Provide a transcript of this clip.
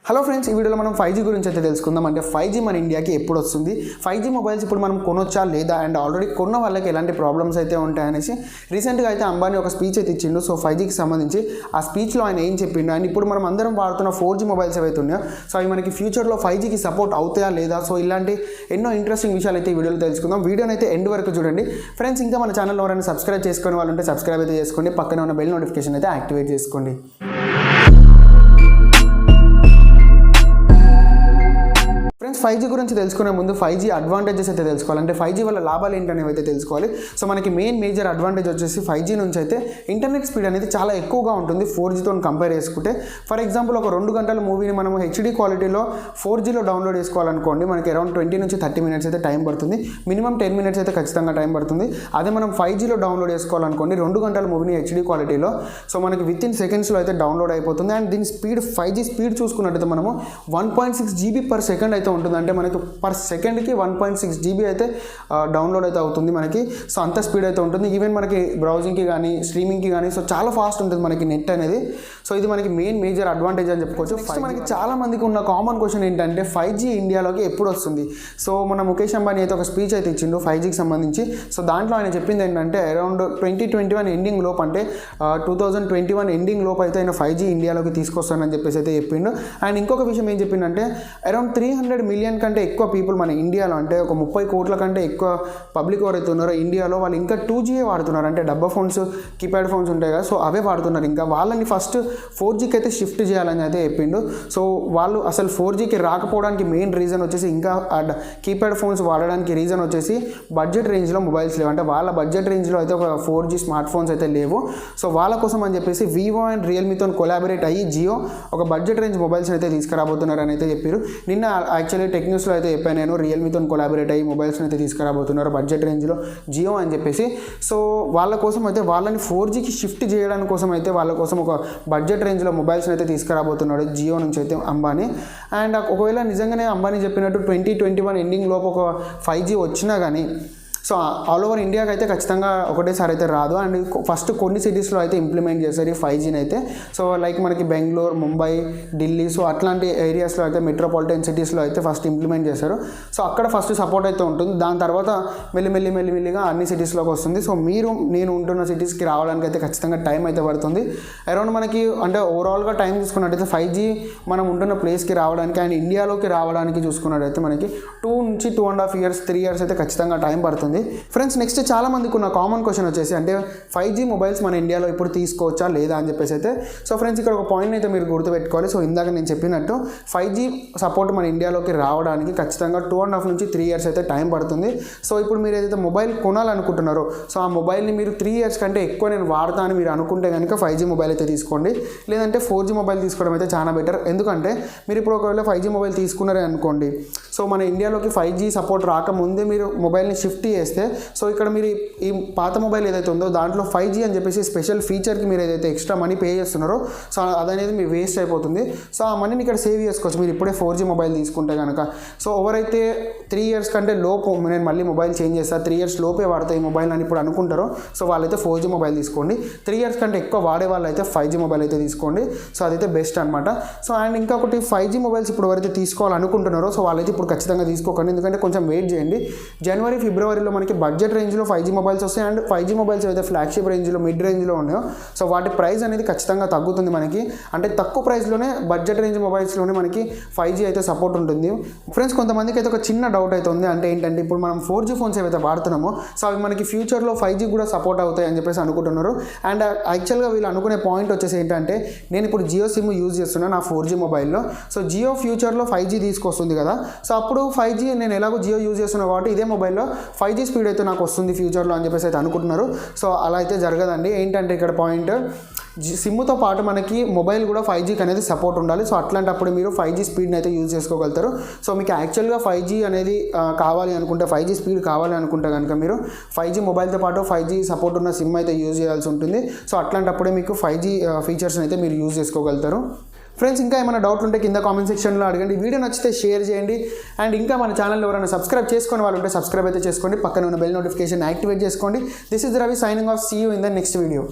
Hello friends, ఈ వీడియోలో మనం 5G గురించి అయితే తెలుసుకుందాం. అంటే 5G మన ఇండియాకి ఎప్పుడు వస్తుంది, 5G మొబైల్స్ ఇప్పుడు మనం కొనొచ్చా లేదా, అండ్ ఆల్రెడీ కొన్న వాళ్ళకి ఎలాంటి ప్రాబ్లమ్స్ అయితే ఉంటాయనేసి రీసెంట్గా అయితే అంబానీ ఒక స్పీచ్ అయితే ఇచ్చిండు. సో 5Gకి సంబంధించి ఆ స్పీచ్లో ఆయన ఏం చెప్పిండు, అండ్ ఇప్పుడు మనం అందరం వాడుతున్న 4G మొబైల్స్ ఏవైతే ఉన్నాయో సో అవి మనకి ఫ్యూచర్లో 5Gకి సపోర్ట్ అవుతాయా లేదా, సో ఇలాంటి ఎన్నో ఇంట్రెస్టింగ్ విషయాలు అయితే ఈ వీడియోలో తెలుసుకుందాం. వీడియోని అయితే ఎండ్ వరకు చూడండి ఫ్రెండ్స్. ఇంకా మన ఛానల్లో ఎవరైనా సబ్స్క్రైబ్ చేసుకునే వాళ్ళు ఉంటే సబ్స్క్రైబ్ అయితే చేసుకోండి, పక్కన ఉన్న బెల్ నోటిఫికేషన్ అయితే యాక్టివేట్ చేసుకోండి. ఫ్రెండ్స్, 5G గురించి తెలుసుకునే ముందు 5G అడ్వాంటేజెస్ అయితే తెలుసుకోవాలి. అంటే 5G వల్ల లాభాలు ఏంటనేవి అయితే తెలుసుకోవాలి. సో మనకి మేజర్ అడ్వాంటేజ్ వచ్చేసి 5G నుంచి అయితే ఇంటర్నెట్ స్పీడ్ అనేది చాలా ఎక్కువగా ఉంటుంది 4Gతో కంపేర్ చేసుకుంటే. ఫర్ ఎగ్జాంపుల్, ఒక 2 గంటల మూవీని మనం HD క్వాలిటీలో 4Gలో డౌన్లోడ్ చేసుకోవాలనుకోండి, మనకి అరౌండ్ 20 నుంచి 30 మినిట్స్ అయితే టైం పడుతుంది. మినిమం 10 మినిట్స్ అయితే ఖచ్చితంగా టైం పడుతుంది. అదే మనం 5Gలో డౌన్లోడ్ చేసుకోవాలనుకోండి 2 గంటల మూవీని HD క్వాలిటీలో, సో మనకి విత్ ఇన్ సెకండ్స్లో అయితే డౌన్లోడ్ అయిపోతుంది. అండ్ దీని స్పీడ్ 5G స్పీడ్ చూసుకున్నట్టయితే మనము 1.6 GB per second అయితే ఉంటుంది. అంటే మనకి పర్ సెకండ్కి 1.6 GB అయితే డౌన్లోడ్ అయితే అవుతుంది మనకి. సో అంత స్పీడ్ అయితే ఉంటుంది. ఈవెన్ మనకి బ్రౌజింగ్కి కానీ స్ట్రీమింగ్కి కానీ సో చాలా ఫాస్ట్ ఉంటుంది మనకి నెట్ అనేది. సో ఇది మనకి మేజర్ అడ్వాంటేజ్ అని చెప్పుకోవచ్చు. ఫస్ట్ మనకి చాలా మందికి ఉన్న కామన్ క్వశ్చన్ ఏంటంటే 5G ఇండియాలోకి ఎప్పుడు వస్తుంది. సో మన ముఖేష్ అంబానీ అయితే ఒక స్పీచ్ అయితే ఇచ్చిండు 5Gకి సంబంధించి. సో దాంట్లో ఆయన చెప్పింది ఏంటంటే అరౌండ్ 2021 ఎండింగ్ లోపు, అంటే 2021 ఎండింగ్ లోపు అయితే ఆయన 5G ఇండియాలోకి తీసుకొస్తానని చెప్పేసి అయితే చెప్పిండు. అండ్ ఇంకొక విషయం ఏం చెప్పిండంటే అరౌండ్ 300 మిలియన్ కంటే ఎక్కువ పీపుల్ మన ఇండియాలో, అంటే ఒక 30 కోట్ల కంటే ఎక్కువ పబ్లిక్ ఎవరైతే ఉన్నారో ఇండియాలో, వాళ్ళు ఇంకా 2G వాడుతున్నారు. అంటే డబ్బా ఫోన్స్, కీప్యాడ్ ఫోన్స్ ఉంటాయి కదా, సో అవే వాడుతున్నారు. ఇంకా వాళ్ళని ఫస్ట్ 4Gకి అయితే షిఫ్ట్ చేయాలని అయితే చెప్పిండు. సో వాళ్ళు అసలు 4Gకి రాకపోవడానికి మెయిన్ రీజన్ వచ్చేసి, ఇంకా కీప్యాడ్ ఫోన్స్ వాడడానికి రీజన్ వచ్చేసి బడ్జెట్ రేంజ్లో మొబైల్స్ లేవు. అంటే వాళ్ళ బడ్జెట్ రేంజ్లో అయితే ఒక 4G స్మార్ట్ ఫోన్స్ అయితే లేవు. సో వాళ్ళ కోసం అని చెప్పేసి వివో అండ్ రియల్మీతో కొలాబరేట్ అయ్యి జియో ఒక బడ్జెట్ రేంజ్ మొబైల్స్ అయితే తీసుకురాబోతున్నారు అని అయితే చెప్పారు. నిన్న యాక్చువల్లీ టెక్ న్యూస్లో అయితే చెప్పాను నేను, రియల్మీతో కొలాబరేట్ అయ్యి మొబైల్స్ని అయితే తీసుకురాబోతున్నారు బడ్జెట్ రేంజ్లో జియో అని చెప్పేసి. సో వాళ్ళ కోసం అయితే వాళ్ళని 4Gకి షిఫ్ట్ చేయడానికి కోసం అయితే వాళ్ళ కోసం ఒక బడ్జెట్ రేంజ్లో మొబైల్స్ని అయితే తీసుకురాబోతున్నాడు జియో నుంచి అయితే అంబానీ. అండ్ ఒకవేళ నిజంగానే అంబానీ చెప్పినట్టు 2021 ఎండింగ్ లోపు ఒక 5G వచ్చినా కానీ సో ఆల్ ఓవర్ ఇండియాకి అయితే ఖచ్చితంగా ఒకటేసారి అయితే రాదు. అండ్ ఫస్ట్ కొన్ని సిటీస్లో అయితే ఇంప్లిమెంట్ చేశారు ఈ 5Gని అయితే. సో లైక్ మనకి బెంగళూరు, ముంబై, ఢిల్లీ, సో అట్లాంటి ఏరియాస్లో అయితే మెట్రోపాలిటన్ సిటీస్లో అయితే ఫస్ట్ ఇంప్లిమెంట్ చేశారు. సో అక్కడ ఫస్ట్ సపోర్ట్ అయితే ఉంటుంది. దాని తర్వాత మెల్లిమెల్లిగా అన్ని సిటీస్లోకి వస్తుంది. సో నేను ఉంటున్న సిటీస్కి రావడానికి అయితే ఖచ్చితంగా టైం అయితే పడుతుంది. అరౌండ్ మనకి అంటే ఓవరాల్గా టైం చూసుకున్నట్టయితే 5G మనం ఉంటున్న ప్లేస్కి రావడానికి అండ్ ఇండియాలోకి రావడానికి చూసుకున్నట్టయితే మనకి 2 నుంచి 2.5 ఇయర్స్ 3 ఇయర్స్ అయితే ఖచ్చితంగా టైం పడుతుంది. ఫ్రెండ్స్, నెక్స్ట్ చాలా మందికి ఉన్న కామన్ క్వశ్చన్ వచ్చేసి, అంటే 5G మొబైల్స్ మన ఇండియాలో ఇప్పుడు తీసుకోవచ్చా లేదా అని చెప్పేసి అయితే. సో ఫ్రెండ్స్, ఇక్కడ ఒక పాయింట్ అయితే మీరు గుర్తుపెట్టుకోవాలి. సో ఇందాక నేను చెప్పినట్టు 5G సపోర్ట్ మన ఇండియాలోకి రావడానికి ఖచ్చితంగా 2.5 నుంచి 3 ఇయర్స్ అయితే టైం పడుతుంది. సో ఇప్పుడు మీరు ఏదైతే మొబైల్ కొనాలనుకుంటున్నారో సో ఆ మొబైల్ని మీరు 3 ఇయర్స్ కంటే ఎక్కువ నేను వాడతా అని మీరు అనుకుంటే కనుక 5G మొబైల్ అయితే తీసుకోండి. లేదంటే 4G మొబైల్ తీసుకోవడం అయితే చాలా బెటర్. ఎందుకంటే మీరు ఇప్పుడు ఒకవేళ 5G మొబైల్ తీసుకున్నారే అనుకోండి, సో మన ఇండియాలోకి 5G సపోర్ట్ రాకముందే మీరు మొబైల్ని షిఫ్ట్ చేస్తే సో ఇక్కడ మీరు ఈ పాత మొబైల్ ఏదైతే ఉందో దాంట్లో 5G అని చెప్పేసి స్పెషల్ ఫీచర్కి మీరు ఏదైతే ఎక్స్ట్రా మనీ పే చేస్తున్నారో సో అదనేది మీ వేస్ట్ అయిపోతుంది. సో ఆ మనీని ఇక్కడ సేవ్ చేసుకోవచ్చు మీరు ఇప్పుడే 4G మొబైల్ తీసుకుంటే కనుక. సో ఎవరైతే 3 ఇయర్స్ కంటే లోపు నేను మళ్ళీ మొబైల్ చేంజ్ చేస్తాను, 3 ఇయర్స్ లోపే వాడతాయి ఈ మొబైల్ అని ఇప్పుడు అనుకుంటారో సో వాళ్ళైతే 4G మొబైల్ తీసుకోండి. 3 ఇయర్స్ కంటే ఎక్కువ వాడే వాళ్ళు అయితే 5G మొబైల్ అయితే తీసుకోండి. సో అదైతే బెస్ట్ అనమాట. సో అండ్ ఇంకొకటి 5G మొబైల్స్ ఇప్పుడు ఎవరైతే తీసుకోవాలనుకుంటున్నారో సో వాళ్ళైతే ఇప్పుడు ఖచ్చితంగా తీసుకోకండి. ఎందుకంటే కొంచెం వెయిట్ చేయండి. జనవరి, ఫిబ్రవరిలో మనకి బడ్జెట్ రేంజ్లో 5G మొబైల్స్ వస్తాయి. అండ్ 5G మొబైల్స్ అయితే ఫ్లాగ్షిప్ రేంజ్లో, మిడ్ రేంజ్లో ఉన్నాయో సో వాటి ప్రైస్ అనేది ఖచ్చితంగా తగ్గుతుంది మనకి. అంటే తక్కువ ప్రైస్లోనే బడ్జెట్ రేంజ్ మొబైల్స్లోనే మనకి 5G అయితే సపోర్ట్ ఉంటుంది. ఫ్రెండ్స్, కొంతమందికి అయితే ఒక చిన్న డౌట్ అయితే ఉంది. అంటే ఏంటంటే ఇప్పుడు మనం 4G ఫోన్స్ ఏవైతే వాడుతున్నామో సో అవి మనకి ఫ్యూచర్లో 5G కూడా సపోర్ట్ అవుతాయి అని చెప్పేసి అనుకుంటున్నారు. అండ్ యాక్చువల్గా వీళ్ళు అనుకునే పాయింట్ వచ్చేసి ఏంటంటే, నేను ఇప్పుడు జియో సిమ్ యూజ్ చేస్తున్నాను నా 4G మొబైల్లో. సో జియో ఫ్యూచర్లో 5G తీసుకొస్తుంది కదా, సో అప్పుడు 5G నేను ఎలాగో జియో యూజ్ చేస్తున్నాను కాబట్టి ఇదే మొబైల్లో 5G స్పీడ్ అయితే నాకు వస్తుంది ఫ్యూచర్లో అని చెప్పేసి అయితే అనుకుంటున్నారు. సో అలా అయితే జరగదండి. ఏంటంటే ఇక్కడ పాయింట్, సిమ్తో పాటు మనకి మొబైల్ కూడా 5Gకి అనేది సపోర్ట్ ఉండాలి. సో అట్లాంటప్పుడు మీరు 5G స్పీడ్ని అయితే యూజ్ చేసుకోగలుగుతారు. సో మీకు యాక్చువల్గా 5G అనేది కావాలి అనుకుంటే, 5G స్పీడ్ కావాలి అనుకుంటే కనుక మీరు 5G మొబైల్తో పాటు 5G సపోర్ట్ ఉన్న సిమ్ అయితే యూజ్ చేయాల్సి ఉంటుంది. సో అట్లాంటప్పుడే మీకు 5G ఫీచర్స్ని అయితే మీరు యూజ్ చేసుకోగలుగుతారు. ఫ్రెండ్స్, ఇంకా ఏమైనా డౌట్ ఉంటే కింద కామెంట్ సెక్షన్లో అడగండి. వీడియో నచ్చితే షేర్ చేయండి. అండ్ ఇంకా మన ఛానల్ ఎవరైనా సబ్స్క్రైబ్ చేసుకునే వాళ్ళు ఉంటే సబ్స్క్రైబ్ అయితే చేసుకోండి, పక్కన ఉన్న బెల్ నోటిఫికేషన్ యాక్టివేట్ చేసుకోండి. This is Ravi signing off. See you in the next video.